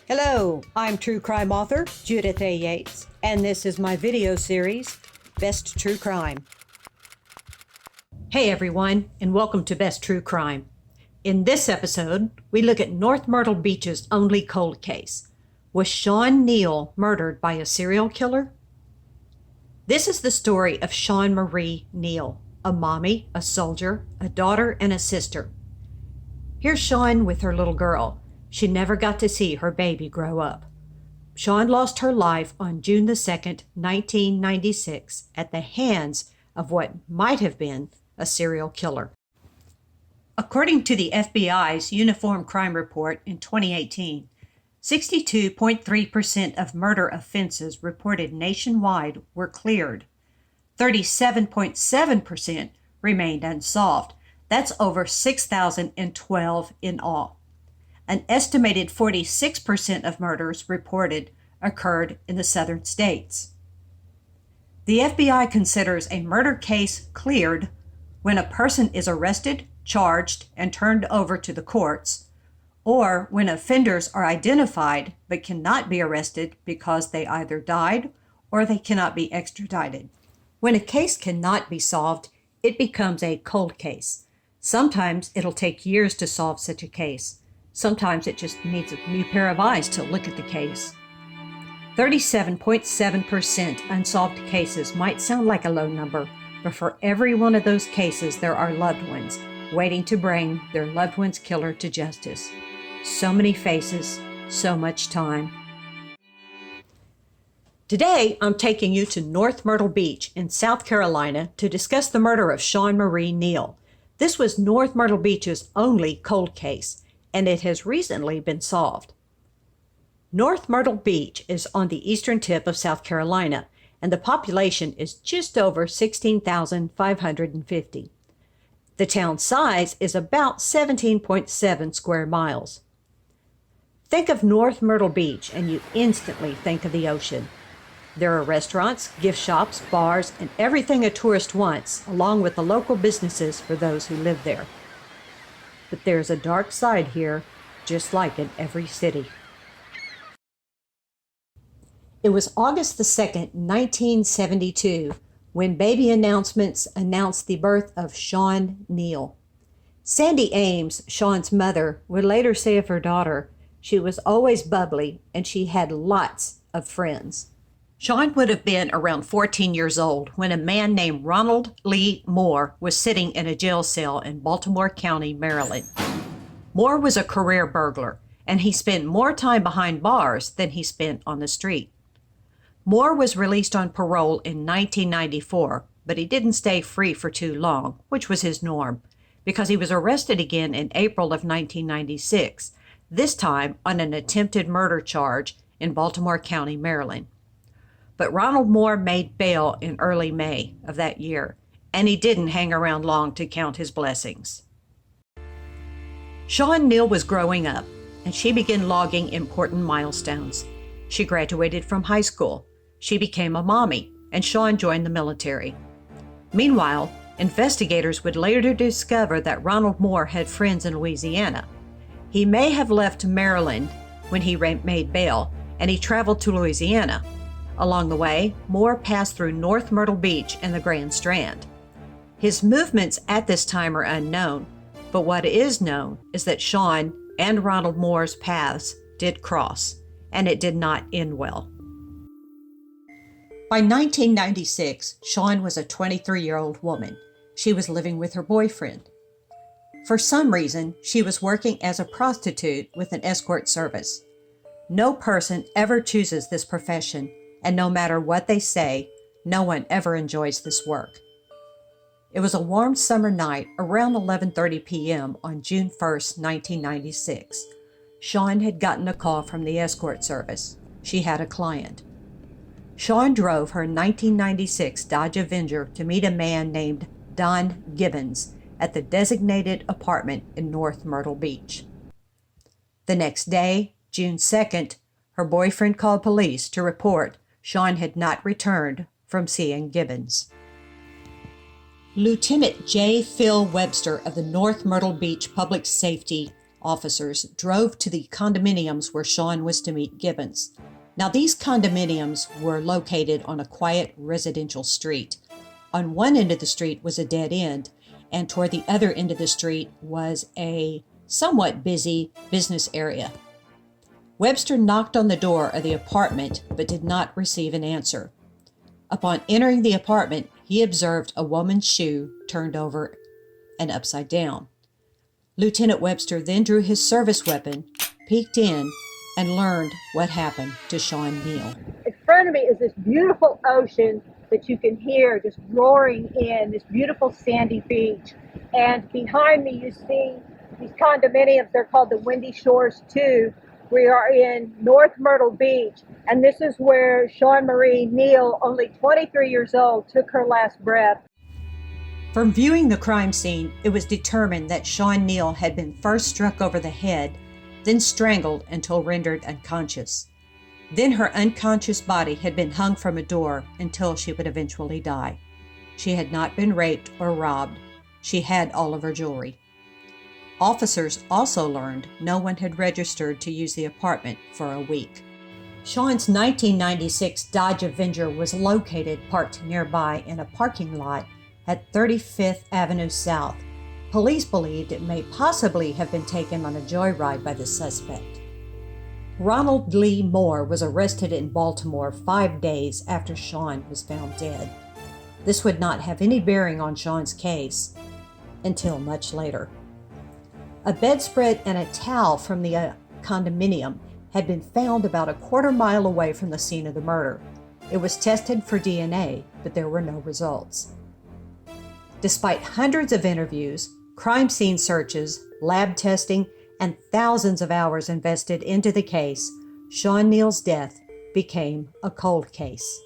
Hello, I'm true crime author Judith A. Yates, and this is my video series, Best True Crime. Hey everyone, and welcome to Best True Crime. In this episode, we look at North Myrtle Beach's only cold case. Was Shawn Neal murdered by a serial killer? This is the story of Shawn Marie Neal, a mommy, a soldier, a daughter, and a sister. Here's Shawn with her little girl. She never got to see her baby grow up. Shawn lost her life on June the 2nd, 1996, at the hands of what might have been a serial killer. According to the FBI's Uniform Crime Report in 2018, 62.3% of murder offenses reported nationwide were cleared. 37.7% remained unsolved. That's over 6,012 in all. An estimated 46% of murders reported occurred in the southern states. The FBI considers a murder case cleared when a person is arrested, charged, and turned over to the courts, or when offenders are identified but cannot be arrested because they either died or they cannot be extradited. When a case cannot be solved, it becomes a cold case. Sometimes it'll take years to solve such a case. Sometimes it just needs a new pair of eyes to look at the case. 37.7% unsolved cases might sound like a low number, but for every one of those cases, there are loved ones waiting to bring their loved one's killer to justice. So many faces, so much time. Today, I'm taking you to North Myrtle Beach in South Carolina to discuss the murder of Shawn Marie Neal. This was North Myrtle Beach's only cold case, and it has recently been solved. North Myrtle Beach is on the eastern tip of South Carolina, and the population is just over 16,550. The town size is about 17.7 square miles. Think of North Myrtle Beach and you instantly think of the ocean. There are restaurants, gift shops, bars, and everything a tourist wants, along with the local businesses for those who live there. But there's a dark side here, just like in every city. It was August the 2nd, 1972, when baby announcements announced the birth of Shawn Neal. Sandy Ames, Shawn's mother, would later say of her daughter, she was always bubbly and she had lots of friends. Shawn would have been around 14 years old when a man named Ronald Lee Moore was sitting in a jail cell in Baltimore County, Maryland. Moore was a career burglar, and he spent more time behind bars than he spent on the street. Moore was released on parole in 1994, but he didn't stay free for too long, which was his norm, because he was arrested again in April of 1996, this time on an attempted murder charge in Baltimore County, Maryland. But Ronald Moore made bail in early May of that year, and he didn't hang around long to count his blessings. Shawn Neal was growing up, and she began logging important milestones. She graduated from high school. She became a mommy, and Shawn joined the military. Meanwhile, investigators would later discover that Ronald Moore had friends in Louisiana. He may have left Maryland when he made bail, and he traveled to Louisiana. Along the way, Moore passed through North Myrtle Beach and the Grand Strand. His movements at this time are unknown, but what is known is that Shawn and Ronald Moore's paths did cross, and it did not end well. By 1996, Shawn was a 23-year-old woman. She was living with her boyfriend. For some reason, she was working as a prostitute with an escort service. No person ever chooses this profession, and no matter what they say, no one ever enjoys this work. It was a warm summer night around 11:30 p.m. on June 1st, 1996. Shawn had gotten a call from the escort service. She had a client. Shawn drove her 1996 Dodge Avenger to meet a man named Don Gibbons at the designated apartment in North Myrtle Beach. The next day, June 2nd, her boyfriend called police to report Shawn had not returned from seeing Gibbons. Lieutenant J. Phil Webster of the North Myrtle Beach Public Safety officers drove to the condominiums where Shawn was to meet Gibbons. Now, these condominiums were located on a quiet residential street. On one end of the street was a dead end, and toward the other end of the street was a somewhat busy business area. Webster knocked on the door of the apartment but did not receive an answer. Upon entering the apartment, he observed a woman's shoe turned over and upside down. Lieutenant Webster then drew his service weapon, peeked in, and learned what happened to Shawn Neal. In front of me is this beautiful ocean that you can hear just roaring in, this beautiful sandy beach. And behind me you see these condominiums. They're called the Windy Shores 2. We are in North Myrtle Beach, and this is where Shawn Marie Neal, only 23 years old, took her last breath. From viewing the crime scene, it was determined that Shawn Neal had been first struck over the head, then strangled until rendered unconscious. Then her unconscious body had been hung from a door until she would eventually die. She had not been raped or robbed. She had all of her jewelry. Officers also learned no one had registered to use the apartment for a week. Shawn's 1996 Dodge Avenger was located parked nearby in a parking lot at 35th Avenue South. Police believed it may possibly have been taken on a joyride by the suspect. Ronald Lee Moore was arrested in Baltimore 5 days after Shawn was found dead. This would not have any bearing on Shawn's case until much later. A bedspread and a towel from the condominium had been found about a quarter-mile away from the scene of the murder. It was tested for DNA, but there were no results. Despite hundreds of interviews, crime scene searches, lab testing, and thousands of hours invested into the case, Shawn Neal's death became a cold case.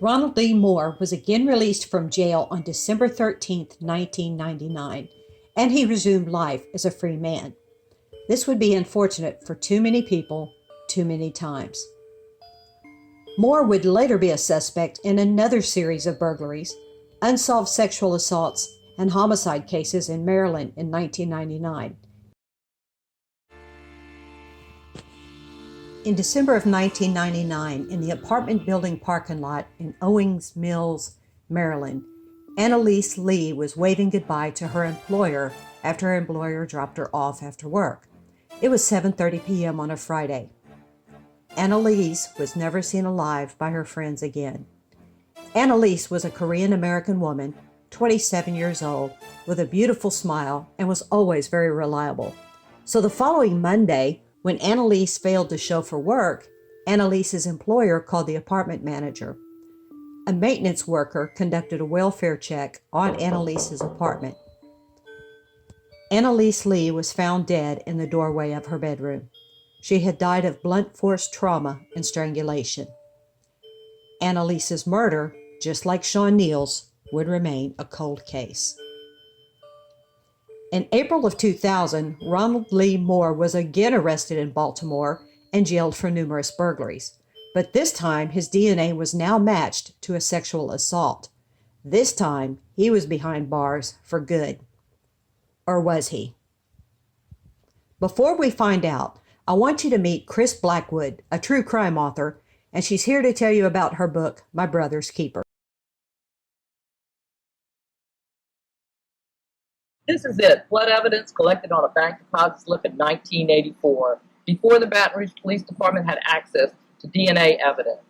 Ronald Lee Moore was again released from jail on December 13, 1999, and he resumed life as a free man. This would be unfortunate for too many people, too many times. Moore would later be a suspect in another series of burglaries, unsolved sexual assaults, and homicide cases in Maryland in 1999. In December of 1999, in the apartment building parking lot in Owings Mills, Maryland, Annelise Lee was waving goodbye to her employer after her employer dropped her off after work. It was 7:30 p.m. on a Friday. Annelise was never seen alive by her friends again. Annelise was a Korean-American woman, 27 years old, with a beautiful smile and was always very reliable. So the following Monday, when Annelise failed to show for work, Annelise's employer called the apartment manager. A maintenance worker conducted a welfare check on Annelise's apartment. Annelise Lee was found dead in the doorway of her bedroom. She had died of blunt force trauma and strangulation. Annelise's murder, just like Shawn Neal's, would remain a cold case. In April of 2000, Ronald Lee Moore was again arrested in Baltimore and jailed for numerous burglaries. But this time, his DNA was now matched to a sexual assault. This time, he was behind bars for good. Or was he? Before we find out, I want you to meet Chris Blackwood, a true crime author, and she's here to tell you about her book, My Brother's Keeper. This is it. Blood evidence collected on a bank deposit slip in 1984, before the Baton Rouge Police Department had access to DNA evidence.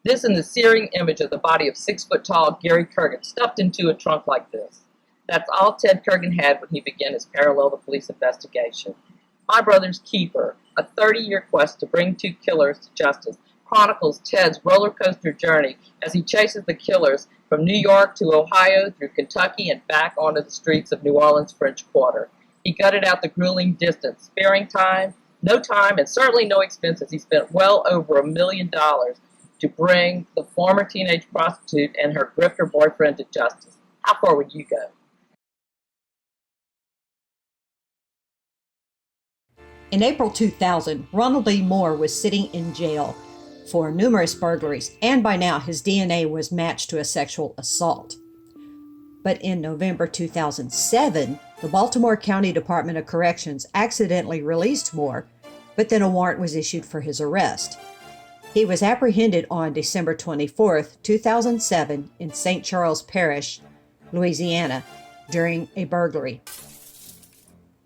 This and the searing image of the body of 6-foot-tall Gary Kurgan stuffed into a trunk like this. That's all Ted Kurgan had when he began his parallel to police investigation. My Brother's Keeper, a 30-year quest to bring two killers to justice, chronicles Ted's roller coaster journey as he chases the killers from New York to Ohio, through Kentucky, and back onto the streets of New Orleans' French Quarter. He gutted out the grueling distance, sparing no time, and certainly no expenses. He spent well over $1 million to bring the former teenage prostitute and her grifter boyfriend to justice. How far would you go? In April 2000, Ronald Lee Moore was sitting in jail for numerous burglaries, and by now his DNA was matched to a sexual assault. But in November 2007, the Baltimore County Department of Corrections accidentally released Moore, but then a warrant was issued for his arrest. He was apprehended on December 24, 2007 in St. Charles Parish, Louisiana, during a burglary.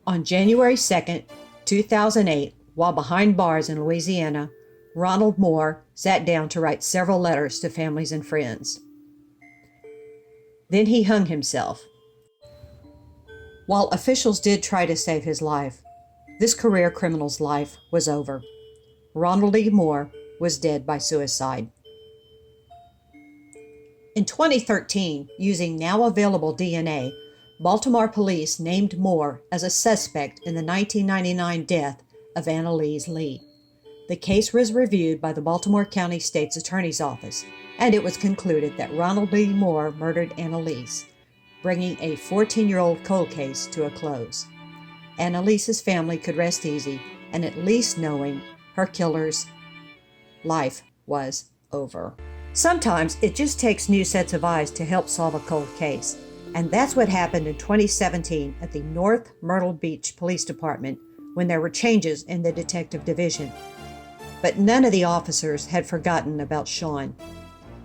On January 2, 2008, while behind bars in Louisiana, Ronald Moore sat down to write several letters to families and friends. Then he hung himself. While officials did try to save his life, this career criminal's life was over. Ronald E. Moore was dead by suicide. In 2013, using now available DNA, Baltimore police named Moore as a suspect in the 1999 death of Annelise Lee. The case was reviewed by the Baltimore County State's Attorney's Office, and it was concluded that Ronald E. Moore murdered Annelise, bringing a 14-year-old cold case to a close. Annelise's family could rest easy, and at least knowing her killer's life was over. Sometimes it just takes new sets of eyes to help solve a cold case, and that's what happened in 2017 at the North Myrtle Beach Police Department when there were changes in the detective division. But none of the officers had forgotten about Shawn.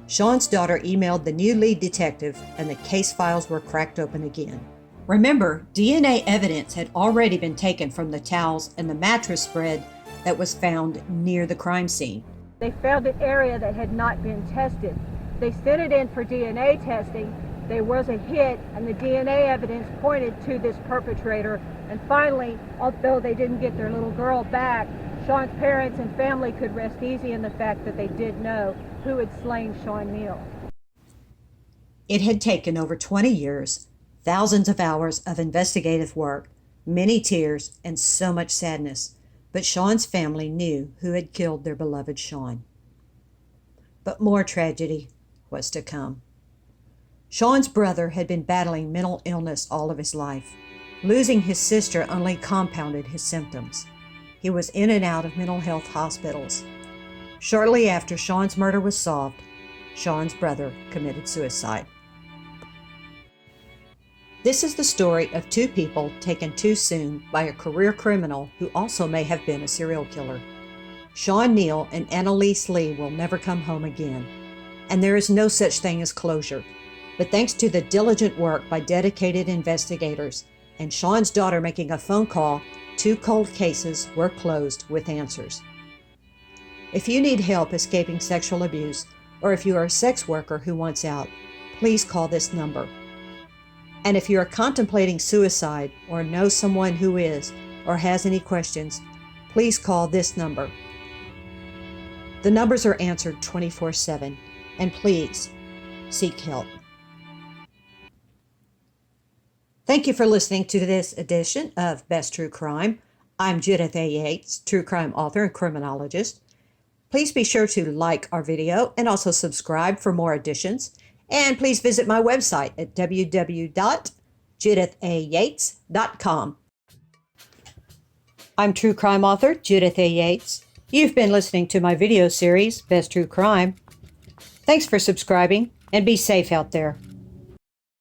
Shawn's daughter emailed the new lead detective, and the case files were cracked open again. Remember, DNA evidence had already been taken from the towels and the mattress spread that was found near the crime scene. They found an area that had not been tested. They sent it in for DNA testing. There was a hit, and the DNA evidence pointed to this perpetrator. And finally, although they didn't get their little girl back, Shawn's parents and family could rest easy in the fact that they did know who had slain Shawn Neal. It had taken over 20 years, thousands of hours of investigative work, many tears, and so much sadness. But Shawn's family knew who had killed their beloved Shawn. But more tragedy was to come. Shawn's brother had been battling mental illness all of his life. Losing his sister only compounded his symptoms. He was in and out of mental health hospitals. Shortly after Shawn's murder was solved, Shawn's brother committed suicide. This is the story of two people taken too soon by a career criminal who also may have been a serial killer. Shawn Neal and Annelise Lee will never come home again, and there is no such thing as closure. But thanks to the diligent work by dedicated investigators and Shawn's daughter making a phone call, 2 cold cases were closed with answers. If you need help escaping sexual abuse, or if you are a sex worker who wants out, please call this number. And if you are contemplating suicide or know someone who is or has any questions, please call this number. The numbers are answered 24/7, and please seek help. Thank you for listening to this edition of Best True Crime. I'm Judith A. Yates, true crime author and criminologist. Please be sure to like our video and also subscribe for more editions. And please visit my website at www.judithayates.com. I'm true crime author Judith A. Yates. You've been listening to my video series, Best True Crime. Thanks for subscribing, and be safe out there.